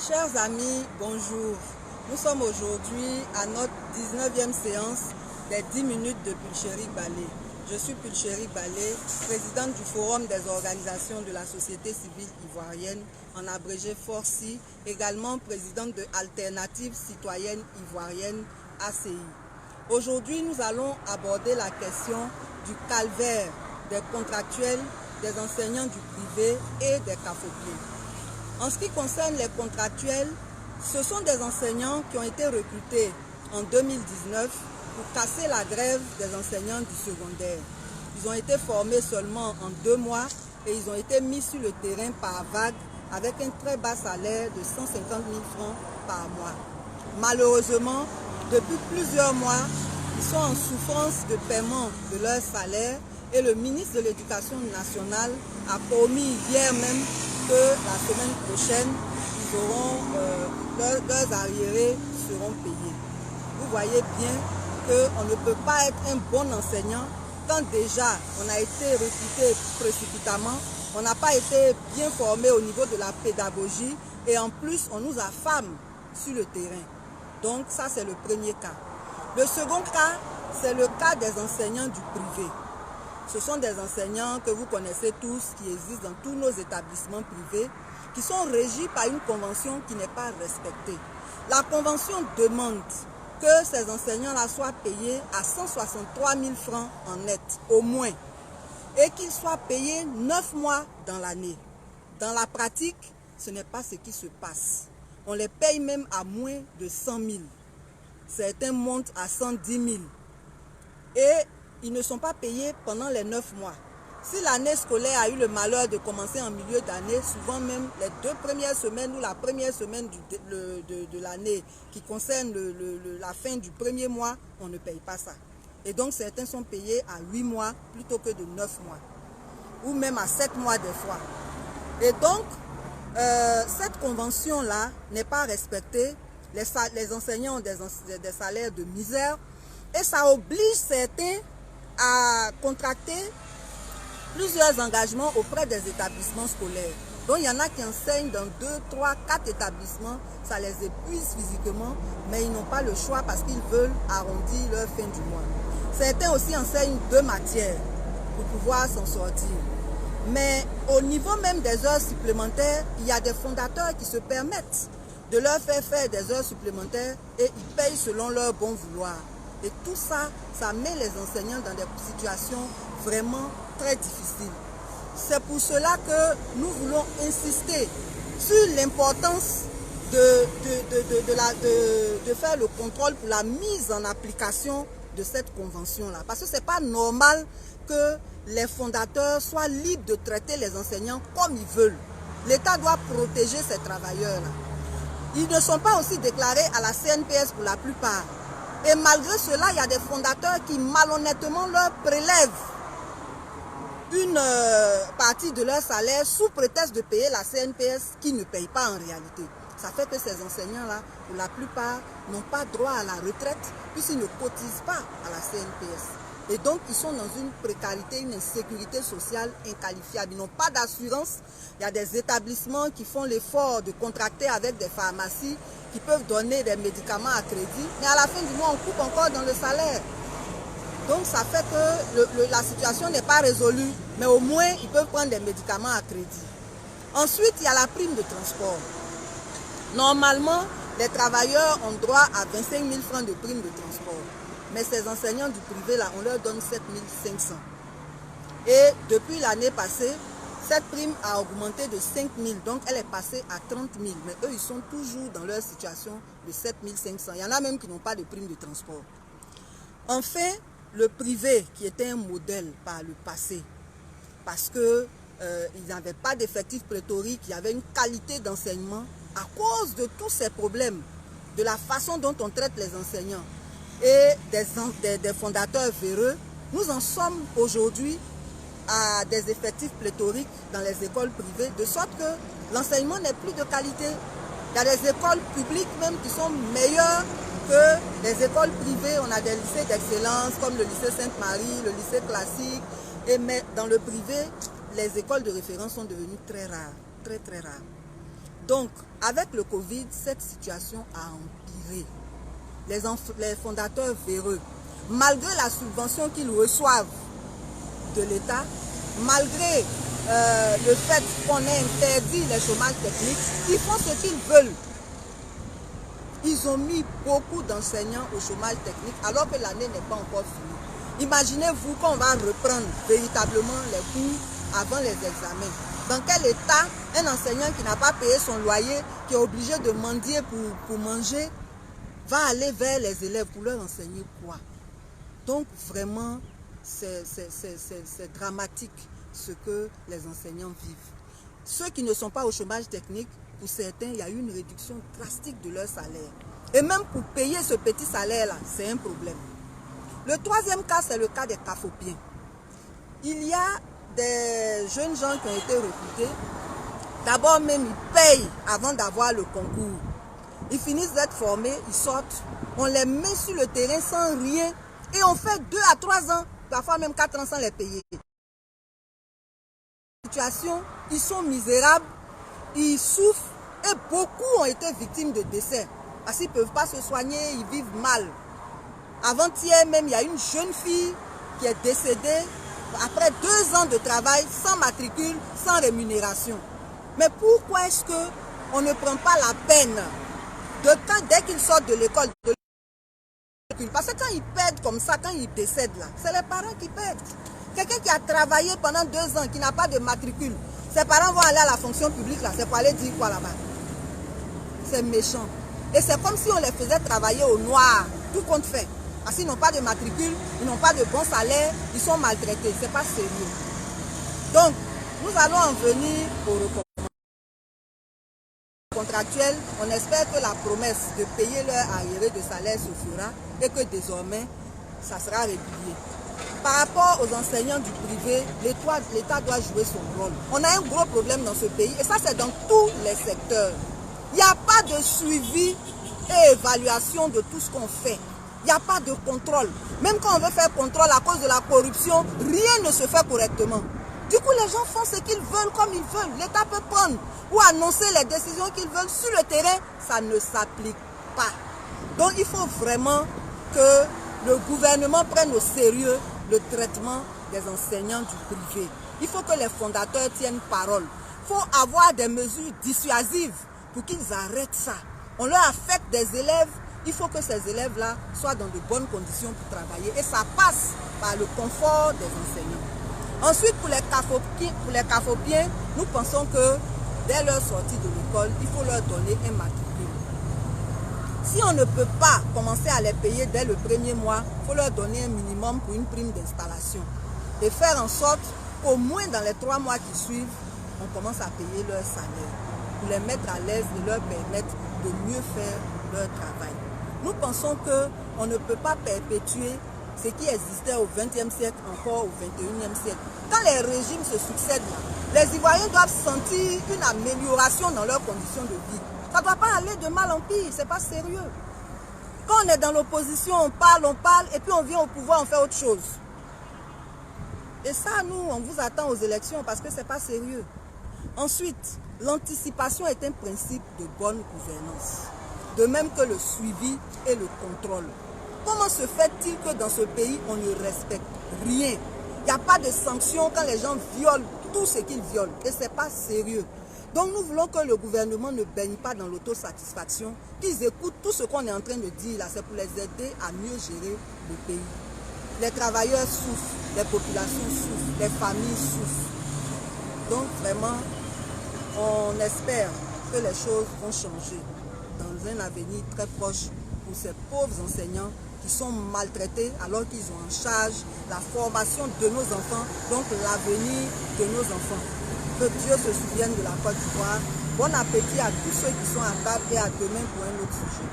Chers amis, bonjour. Nous sommes aujourd'hui à notre 19e séance des 10 minutes de Pulchérie Balé. Je suis Pulchérie Balé, présidente du Forum des organisations de la société civile ivoirienne, en abrégé FORCI, également présidente de Alternative citoyenne ivoirienne, ACI. Aujourd'hui, nous allons aborder la question du calvaire des contractuels, des enseignants du privé et des CAFOPLI. En ce qui concerne les contractuels, ce sont des enseignants qui ont été recrutés en 2019 pour casser la grève des enseignants du secondaire. Ils ont été formés seulement en 2 mois et ils ont été mis sur le terrain par vague avec un très bas salaire de 150 000 francs par mois. Malheureusement, depuis plusieurs mois, ils sont en souffrance de paiement de leur salaire et le ministre de l'Éducation nationale a promis hier même que la semaine prochaine, leurs arriérés seront payés. Vous voyez bien qu'on ne peut pas être un bon enseignant quand déjà on a été recruté précipitamment, on n'a pas été bien formé au niveau de la pédagogie et en plus on nous affame sur le terrain. Donc ça c'est le premier cas. Le second cas, c'est le cas des enseignants du privé. Ce sont des enseignants que vous connaissez tous, qui existent dans tous nos établissements privés, qui sont régis par une convention qui n'est pas respectée. La convention demande que ces enseignants-là soient payés à 163 000 francs en net, au moins, et qu'ils soient payés 9 mois dans l'année. Dans la pratique, ce n'est pas ce qui se passe. On les paye même à moins de 100 000. Certains montent à 110 000. Et ils ne sont pas payés pendant les 9 mois. Si l'année scolaire a eu le malheur de commencer en milieu d'année, souvent même les 2 premières semaines ou la première semaine de l'année qui concerne la fin du premier mois, on ne paye pas ça. Et donc certains sont payés à 8 mois plutôt que de 9 mois. Ou même à 7 mois des fois. Et donc, cette convention-là n'est pas respectée. Les enseignants ont des salaires de misère. Et ça oblige certains à contracter plusieurs engagements auprès des établissements scolaires. Donc il y en a qui enseignent dans 2, 3, 4 établissements, ça les épuise physiquement, mais ils n'ont pas le choix parce qu'ils veulent arrondir leur fin du mois. Certains aussi enseignent 2 matières pour pouvoir s'en sortir. Mais au niveau même des heures supplémentaires, il y a des fondateurs qui se permettent de leur faire des heures supplémentaires et ils payent selon leur bon vouloir. Et tout ça, ça met les enseignants dans des situations vraiment très difficiles. C'est pour cela que nous voulons insister sur l'importance de faire le contrôle pour la mise en application de cette convention-là. Parce que ce n'est pas normal que les fondateurs soient libres de traiter les enseignants comme ils veulent. L'État doit protéger ces travailleurs-là. Ils ne sont pas aussi déclarés à la CNPS pour la plupart. Et malgré cela, il y a des fondateurs qui malhonnêtement leur prélèvent une partie de leur salaire sous prétexte de payer la CNPS qui ne paye pas en réalité. Ça fait que ces enseignants-là, pour la plupart, n'ont pas droit à la retraite puisqu'ils ne cotisent pas à la CNPS. Et donc, ils sont dans une précarité, une insécurité sociale inqualifiable. Ils n'ont pas d'assurance. Il y a des établissements qui font l'effort de contracter avec des pharmacies qui peuvent donner des médicaments à crédit. Mais à la fin du mois, on coupe encore dans le salaire. Donc, ça fait que la situation n'est pas résolue. Mais au moins, ils peuvent prendre des médicaments à crédit. Ensuite, il y a la prime de transport. Normalement, les travailleurs ont droit à 25 000 francs de prime de transport. Mais ces enseignants du privé, là, on leur donne 7 500. Et depuis l'année passée, cette prime a augmenté de 5 000. Donc, elle est passée à 30 000. Mais eux, ils sont toujours dans leur situation de 7 500. Il y en a même qui n'ont pas de prime de transport. Enfin, le privé, qui était un modèle par le passé, parce qu'ils n'avaient pas d'effectifs pléthoriques, il y avait une qualité d'enseignement à cause de tous ces problèmes, de la façon dont on traite les enseignants et des fondateurs véreux, nous en sommes aujourd'hui à des effectifs pléthoriques dans les écoles privées, de sorte que l'enseignement n'est plus de qualité. Il y a des écoles publiques même qui sont meilleures que les écoles privées. On a des lycées d'excellence comme le lycée Sainte-Marie, le lycée classique. Mais dans le privé, les écoles de référence sont devenues très rares, très très rares. Donc, avec le Covid, cette situation a empiré. Les fondateurs véreux, malgré la subvention qu'ils reçoivent de l'État, malgré le fait qu'on ait interdit les chômages techniques, ils font ce qu'ils veulent. Ils ont mis beaucoup d'enseignants au chômage technique alors que l'année n'est pas encore finie. Imaginez-vous qu'on va reprendre véritablement les cours avant les examens. Dans quel état un enseignant qui n'a pas payé son loyer, qui est obligé de mendier pour manger, va aller vers les élèves pour leur enseigner quoi? Donc vraiment, c'est dramatique ce que les enseignants vivent. Ceux qui ne sont pas au chômage technique, pour certains, il y a eu une réduction drastique de leur salaire. Et même pour payer ce petit salaire-là, c'est un problème. Le troisième cas, c'est le cas des cafopiens. Il y a des jeunes gens qui ont été recrutés. D'abord même, ils payent avant d'avoir le concours. Ils finissent d'être formés, ils sortent. On les met sur le terrain sans rien. Et on fait 2 à 3 ans, parfois même 4 ans sans les payer. Situation, ils sont misérables, ils souffrent et beaucoup ont été victimes de décès. Parce qu'ils ne peuvent pas se soigner, ils vivent mal. Avant-hier même, il y a une jeune fille qui est décédée après 2 ans de travail sans matricule, sans rémunération. Mais pourquoi est-ce qu'on ne prend pas la peine de dès qu'ils sortent de l'école, parce que quand ils perdent comme ça, quand ils décèdent là, c'est les parents qui perdent. Quelqu'un qui a travaillé pendant 2 ans, qui n'a pas de matricule, ses parents vont aller à la fonction publique là, c'est pour aller dire quoi là-bas? C'est méchant. Et c'est comme si on les faisait travailler au noir, tout compte fait. Parce qu'ils n'ont pas de matricule, ils n'ont pas de bon salaire, ils sont maltraités, c'est pas sérieux. Donc, nous allons en venir au recouvrement contractuel. On espère que la promesse de payer leur arriéré de salaire se fera et que désormais, ça sera régulier. Par rapport aux enseignants du privé, l'État doit jouer son rôle. On a un gros problème dans ce pays et ça c'est dans tous les secteurs. Il n'y a pas de suivi et évaluation de tout ce qu'on fait. Il n'y a pas de contrôle. Même quand on veut faire contrôle à cause de la corruption, rien ne se fait correctement. Du coup, les gens font ce qu'ils veulent comme ils veulent. L'État peut prendre ou annoncer les décisions qu'ils veulent sur le terrain. Ça ne s'applique pas. Donc, il faut vraiment que le gouvernement prenne au sérieux le traitement des enseignants du privé. Il faut que les fondateurs tiennent parole. Il faut avoir des mesures dissuasives pour qu'ils arrêtent ça. On leur affecte des élèves. Il faut que ces élèves-là soient dans de bonnes conditions pour travailler. Et ça passe par le confort des enseignants. Ensuite, pour les cafopiens, nous pensons que dès leur sortie de l'école, il faut leur donner un matricule. Si on ne peut pas commencer à les payer dès le premier mois, il faut leur donner un minimum pour une prime d'installation. Et faire en sorte qu'au moins dans les 3 mois qui suivent, on commence à payer leur salaire. Pour les mettre à l'aise et leur permettre de mieux faire leur travail. Nous pensons qu'on ne peut pas perpétuer ce qui existait au XXe siècle encore au XXIe siècle. Quand les régimes se succèdent, les Ivoiriens doivent sentir une amélioration dans leurs conditions de vie. Ça ne doit pas aller de mal en pire, ce n'est pas sérieux. Quand on est dans l'opposition, on parle, et puis on vient au pouvoir, on fait autre chose. Et ça, nous, on vous attend aux élections parce que ce n'est pas sérieux. Ensuite, l'anticipation est un principe de bonne gouvernance. De même que le suivi et le contrôle. Comment se fait-il que dans ce pays, on ne respecte rien? Il n'y a pas de sanctions quand les gens violent tout ce qu'ils violent. Et ce n'est pas sérieux. Donc nous voulons que le gouvernement ne baigne pas dans l'autosatisfaction, qu'ils écoutent tout ce qu'on est en train de dire là. C'est pour les aider à mieux gérer le pays. Les travailleurs souffrent, les populations souffrent, les familles souffrent. Donc vraiment, on espère que les choses vont changer dans un avenir très proche pour ces pauvres enseignants qui sont maltraités alors qu'ils ont en charge la formation de nos enfants, donc l'avenir de nos enfants. Que Dieu se souvienne de la Côte d'Ivoire. Bon appétit à tous ceux qui sont à table et à demain pour un autre sujet.